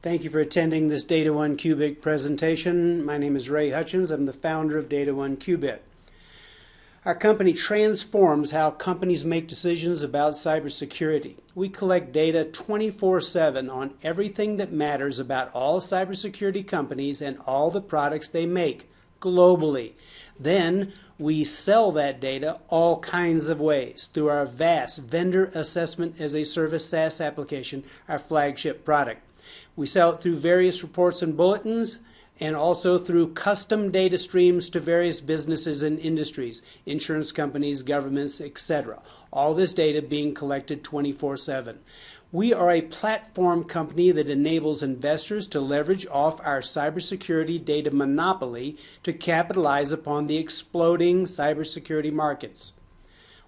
Thank you for attending this Data1qbit presentation. My name is Ray Hutchins. I'm the founder of Data1qbit. Our company transforms how companies make decisions about cybersecurity. We collect data 24/7 on everything that matters about all cybersecurity companies and all the products they make globally. Then we sell that data all kinds of ways through our vast vendor assessment as a service SaaS application, our flagship product. We sell it through various reports and bulletins, and also through custom data streams to various businesses and industries, insurance companies, governments, etc. All this data being collected 24/7. We are a platform company that enables investors to leverage off our cybersecurity data monopoly to capitalize upon the exploding cybersecurity markets.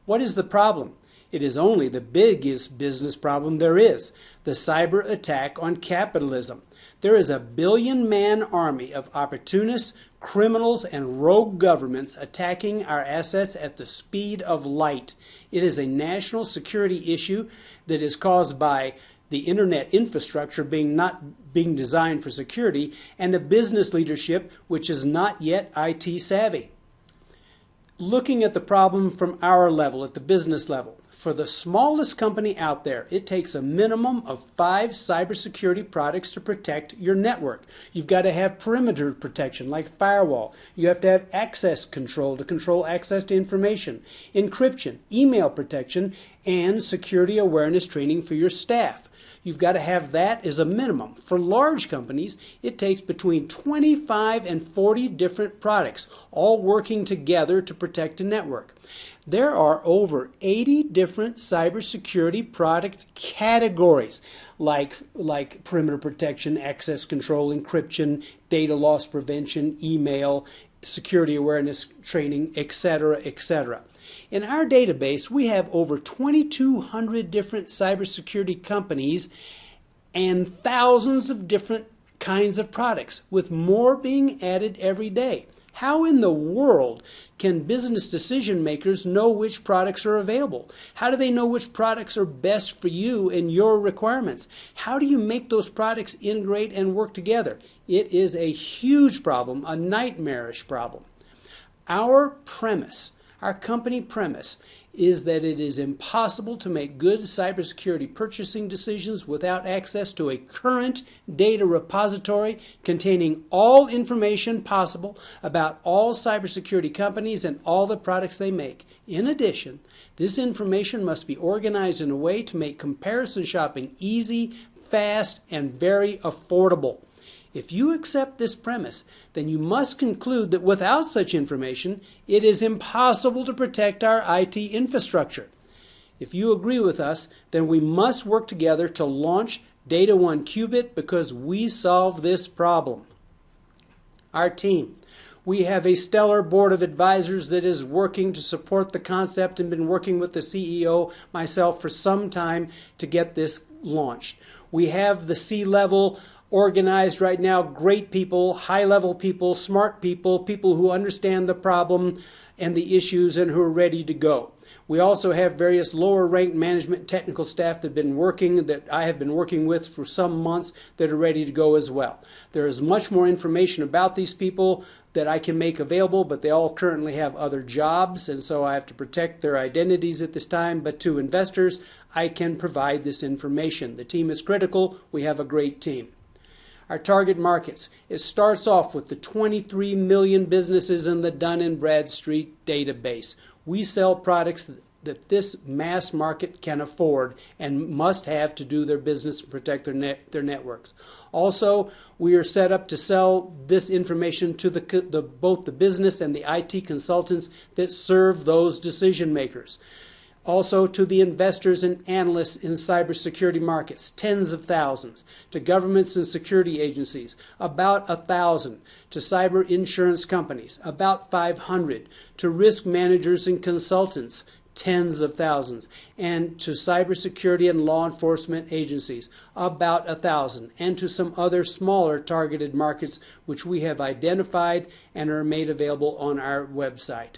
What is the problem? It is only the biggest business problem there is, the cyber attack on capitalism. There is a billion-man army of opportunists, criminals, and rogue governments attacking our assets at the speed of light. It is a national security issue that is caused by the internet infrastructure not being designed for security and a business leadership which is not yet IT savvy. Looking at the problem from our level, at the business level, for the smallest company out there, it takes a minimum of 5 cybersecurity products to protect your network. You've got to have perimeter protection like firewall. You have to have access control to control access to information, encryption, email protection, and security awareness training for your staff. You've got to have that as a minimum. For large companies, it takes between 25 and 40 different products, all working together to protect a network. There are over 80 different cybersecurity product categories, like perimeter protection, access control, encryption, data loss prevention, email, security awareness training, etc., etc. In our database, we have over 2,200 different cybersecurity companies and thousands of different kinds of products, with more being added every day. How in the world can business decision makers know which products are available? How do they know which products are best for you and your requirements? How do you make those products integrate and work together? It is a huge problem, a nightmarish problem. Our company premise is that it is impossible to make good cybersecurity purchasing decisions without access to a current data repository containing all information possible about all cybersecurity companies and all the products they make. In addition, this information must be organized in a way to make comparison shopping easy, fast, and very affordable. If you accept this premise, then you must conclude that without such information, it is impossible to protect our IT infrastructure. If you agree with us, then we must work together to launch Data1qbit because we solve this problem. Our team. We have a stellar board of advisors that is working to support the concept and been working with the CEO, myself, for some time to get this launched. We have the C-level organized right now, great people, high-level people, smart people, people who understand the problem and the issues and who are ready to go. We also have various lower-ranked management technical staff that I have been working with for some months that are ready to go as well. There is much more information about these people that I can make available, but they all currently have other jobs, and so I have to protect their identities at this time. But to investors, I can provide this information. The team is critical. We have a great team. Our target markets. It starts off with the 23 million businesses in the Dun & Bradstreet database. We sell products that this mass market can afford and must have to do their business and protect their networks. Also, we are set up to sell this information to both the business and the IT consultants that serve those decision makers. Also to the investors and analysts in cybersecurity markets, tens of thousands, to governments and security agencies, about 1,000, to cyber insurance companies, about 500, to risk managers and consultants, tens of thousands, and to cybersecurity and law enforcement agencies, about 1,000, and to some other smaller targeted markets which we have identified and are made available on our website.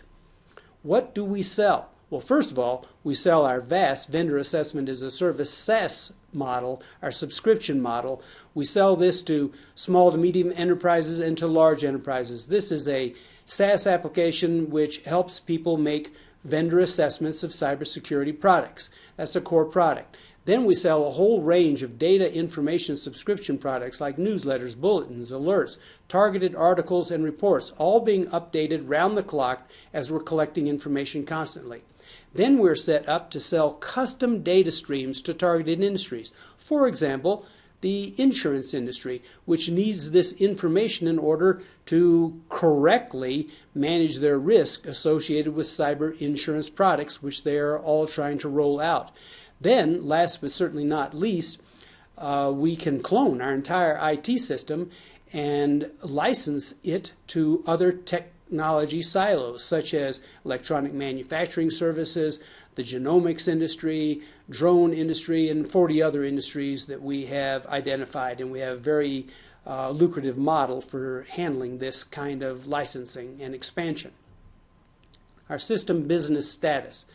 What do we sell? Well, first of all, we sell our VAS, Vendor Assessment as a Service, SaaS model, our subscription model. We sell this to small to medium enterprises and to large enterprises. This is a SaaS application which helps people make vendor assessments of cybersecurity products. That's a core product. Then we sell a whole range of data information subscription products like newsletters, bulletins, alerts, targeted articles, and reports, all being updated round the clock as we're collecting information constantly. Then we're set up to sell custom data streams to targeted industries. For example, the insurance industry, which needs this information in order to correctly manage their risk associated with cyber insurance products, which they are all trying to roll out. Then, last but certainly not least, we can clone our entire IT system and license it to other technology silos, such as electronic manufacturing services, the genomics industry, drone industry, and 40 other industries that we have identified. And we have a very lucrative model for handling this kind of licensing and expansion. Our system business status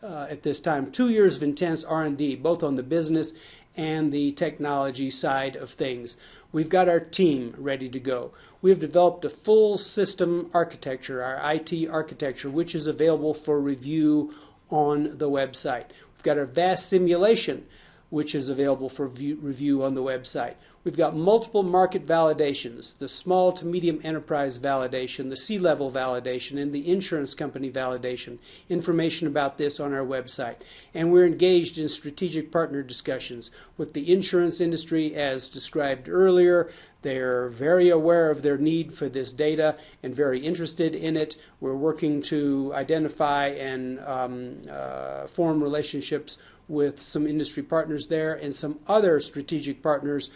at this time, 2 years of intense R&D, both on the business and the technology side of things. We've got our team ready to go. We have developed a full system architecture, our IT architecture, which is available for review on the website. We've got our VAS simulation, which is available for review on the website. We've got multiple market validations, the small to medium enterprise validation, the C-level validation, and the insurance company validation. Information about this on our website. And we're engaged in strategic partner discussions with the insurance industry as described earlier. They're very aware of their need for this data and very interested in it. We're working to identify and form relationships with some industry partners there and some other strategic partners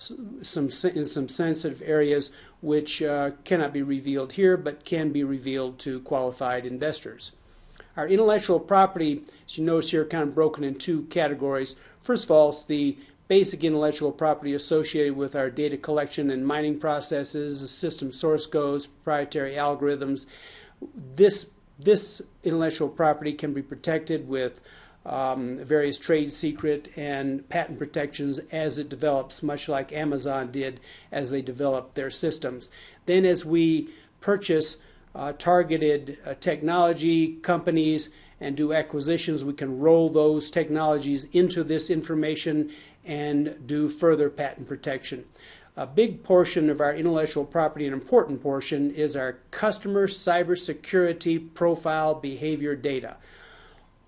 in some sensitive areas which cannot be revealed here but can be revealed to qualified investors. Our intellectual property, as you notice here, kind of broken in two categories. First of all, it's the basic intellectual property associated with our data collection and mining processes, system source codes, proprietary algorithms. This intellectual property can be protected with various trade secret and patent protections as it develops, much like Amazon did as they developed their systems. Then as we purchase targeted technology companies and do acquisitions, we can roll those technologies into this information and do further patent protection. A big portion of our intellectual property, an important portion, is our customer cybersecurity profile behavior data.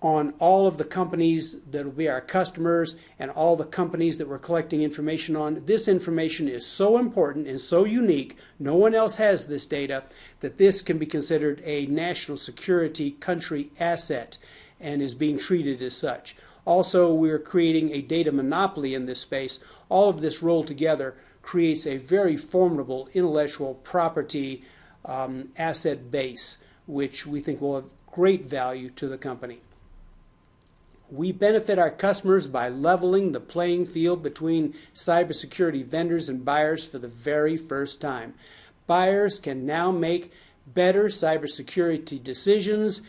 On all of the companies that will be our customers and all the companies that we're collecting information on, this information is so important and so unique, no one else has this data, that this can be considered a national security country asset and is being treated as such. Also, we're creating a data monopoly in this space. All of this rolled together creates a very formidable intellectual property asset base, which we think will have great value to the company. We benefit our customers by leveling the playing field between cybersecurity vendors and buyers for the very first time. Buyers can now make better cybersecurity decisions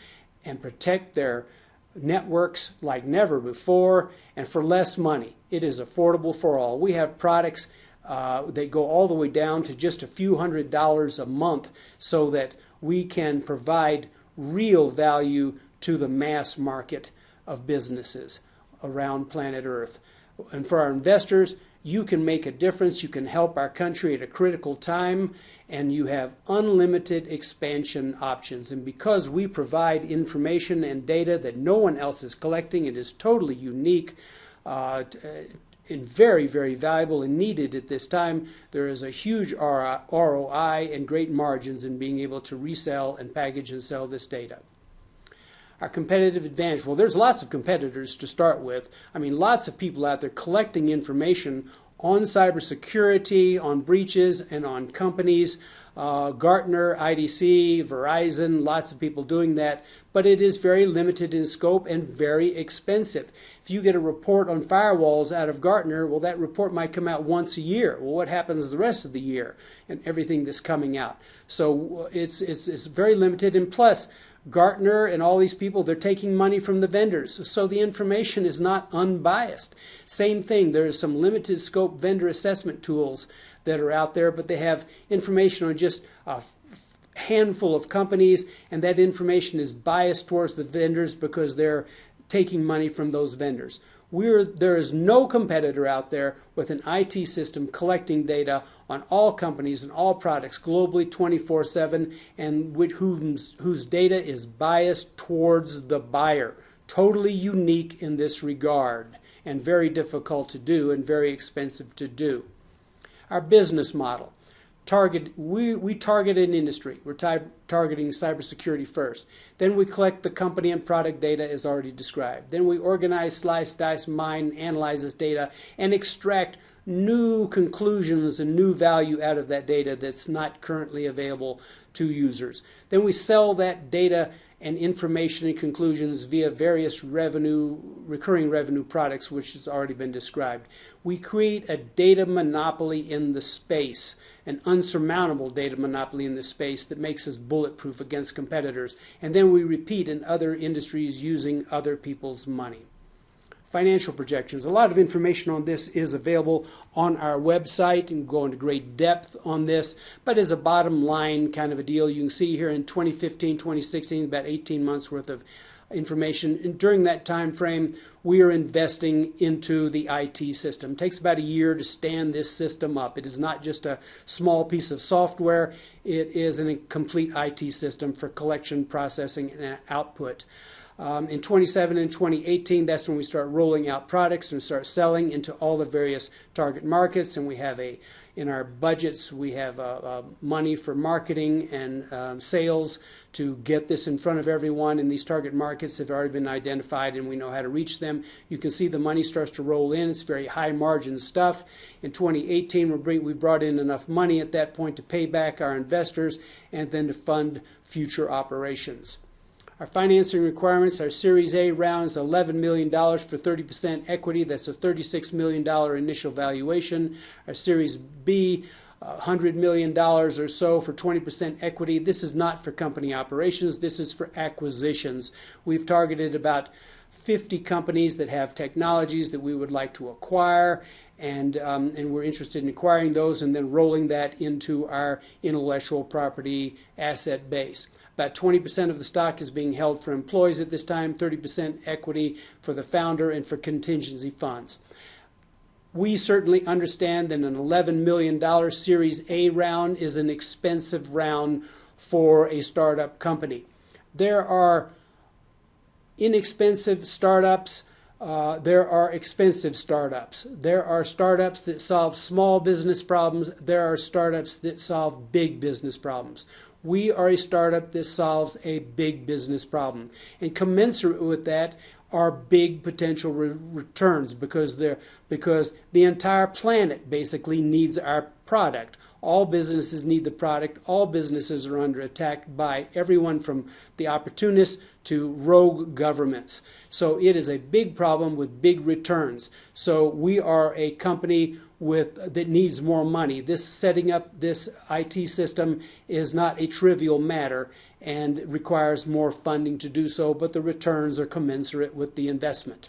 and protect their networks like never before and for less money. It is affordable for all. We have products that go all the way down to just a few $100s a month so that we can provide real value to the mass market of businesses around planet Earth. And for our investors, you can make a difference. You can help our country at a critical time, and you have unlimited expansion options. And because we provide information and data that no one else is collecting, it is totally unique and very, very valuable and needed at this time. There is a huge ROI and great margins in being able to resell and package and sell this data. Our competitive advantage. Well, there's lots of competitors to start with. I mean, lots of people out there collecting information on cybersecurity, on breaches, and on companies. Gartner, IDC, Verizon, lots of people doing that. But it is very limited in scope and very expensive. If you get a report on firewalls out of Gartner, well, that report might come out once a year. Well, what happens the rest of the year and everything that's coming out? So it's very limited. And plus, Gartner and all these people, they're taking money from the vendors, so the information is not unbiased. Same thing, there's some limited scope vendor assessment tools that are out there, but they have information on just a handful of companies, and that information is biased towards the vendors because they're taking money from those vendors. There is no competitor out there with an IT system collecting data on all companies and all products globally 24/7, and whose data is biased towards the buyer. Totally unique in this regard, and very difficult to do and very expensive to do. Our business model. We target an industry. We're targeting cybersecurity first. Then we collect the company and product data as already described. Then we organize, slice, dice, mine, analyze this data, and extract new conclusions and new value out of that data that's not currently available to users. Then we sell that data and information and conclusions via various recurring revenue products, which has already been described. We create a data monopoly in the space, an unsurmountable data monopoly in the space that makes us bulletproof against competitors. And then we repeat in other industries using other people's money. Financial projections. A lot of information on this is available on our website and go into great depth on this, but as a bottom line kind of a deal, you can see here in 2015, 2016, about 18 months worth of information. And during that time frame, we are investing into the IT system. It takes about a year to stand this system up. It is not just a small piece of software. It is a complete IT system for collection, processing, and output. In 2017 and 2018, that's when we start rolling out products and start selling into all the various target markets. And we have in our budgets, we have money for marketing and sales to get this in front of everyone. And these target markets have already been identified and we know how to reach them. You can see the money starts to roll in. It's very high margin stuff. In 2018, we brought in enough money at that point to pay back our investors and then to fund future operations. Our financing requirements, our Series A round is $11 million for 30% equity. That's a $36 million initial valuation. Our Series B, $100 million or so for 20% equity. This is not for company operations. This is for acquisitions. We've targeted about 50 companies that have technologies that we would like to acquire, and we're interested in acquiring those and then rolling that into our intellectual property asset base. About 20% of the stock is being held for employees at this time, 30% equity for the founder and for contingency funds. We certainly understand that an $11 million Series A round is an expensive round for a startup company. There are inexpensive startups. There are expensive startups. There are startups that solve small business problems. There are startups that solve big business problems. We are a startup that solves a big business problem. And commensurate with that are big potential returns because the entire planet basically needs our product. All businesses need the product. All businesses are under attack by everyone from the opportunists to rogue governments. So it is a big problem with big returns. So we are a company that needs more money. Setting up this IT system is not a trivial matter and requires more funding to do so, but the returns are commensurate with the investment.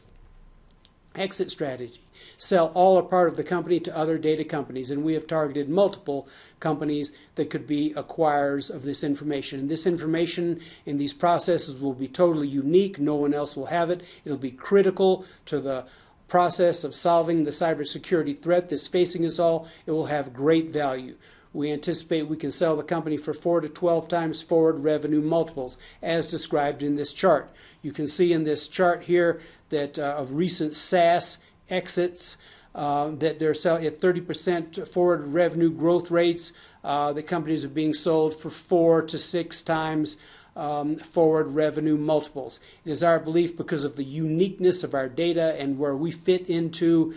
Exit strategy. Sell all or part of the company to other data companies, and we have targeted multiple companies that could be acquirers of this information. And this information in these processes will be totally unique. No one else will have it. It'll be critical to the process of solving the cybersecurity threat that's facing us all. It will have great value. We anticipate we can sell the company for 4 to 12 times forward revenue multiples, as described in this chart. You can see in this chart here that of recent SaaS exits that they're selling at 30% forward revenue growth rates. The companies are being sold for 4 to 6 times forward revenue multiples. It is our belief, because of the uniqueness of our data and where we fit into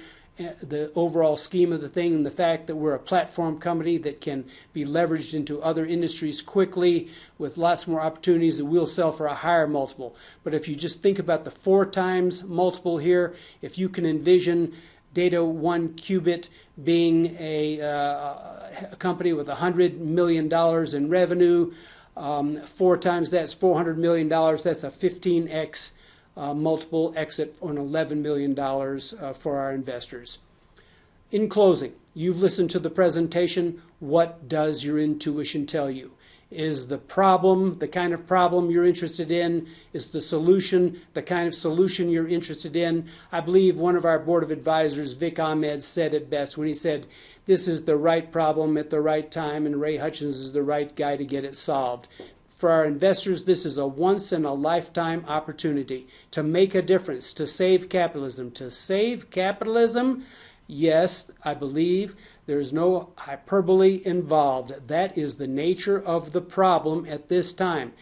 the overall scheme of the thing, and the fact that we're a platform company that can be leveraged into other industries quickly with lots more opportunities, that we'll sell for a higher multiple. But if you just think about the 4 times multiple here, if you can envision Data1qbit being a company with $100 million in revenue, 4 times that's $400 million. That's a 15x multiple exit on $11 million for our investors. In closing, you've listened to the presentation. What does your intuition tell you? Is the problem the kind of problem you're interested in? Is the solution the kind of solution you're interested in? I believe one of our board of advisors, Vic Ahmed, said it best when he said, this is the right problem at the right time, and Ray Hutchins is the right guy to get it solved. For our investors, this is a once-in-a-lifetime opportunity to make a difference, to save capitalism. To save capitalism? Yes, I believe there is no hyperbole involved. That is the nature of the problem at this time.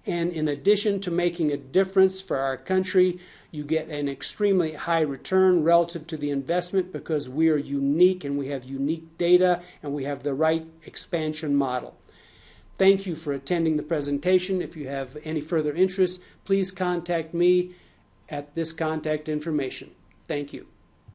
And in addition to making a difference for our country, you get an extremely high return relative to the investment because we are unique and we have unique data and we have the right expansion model. Thank you for attending the presentation. If you have any further interest, please contact me at this contact information. Thank you.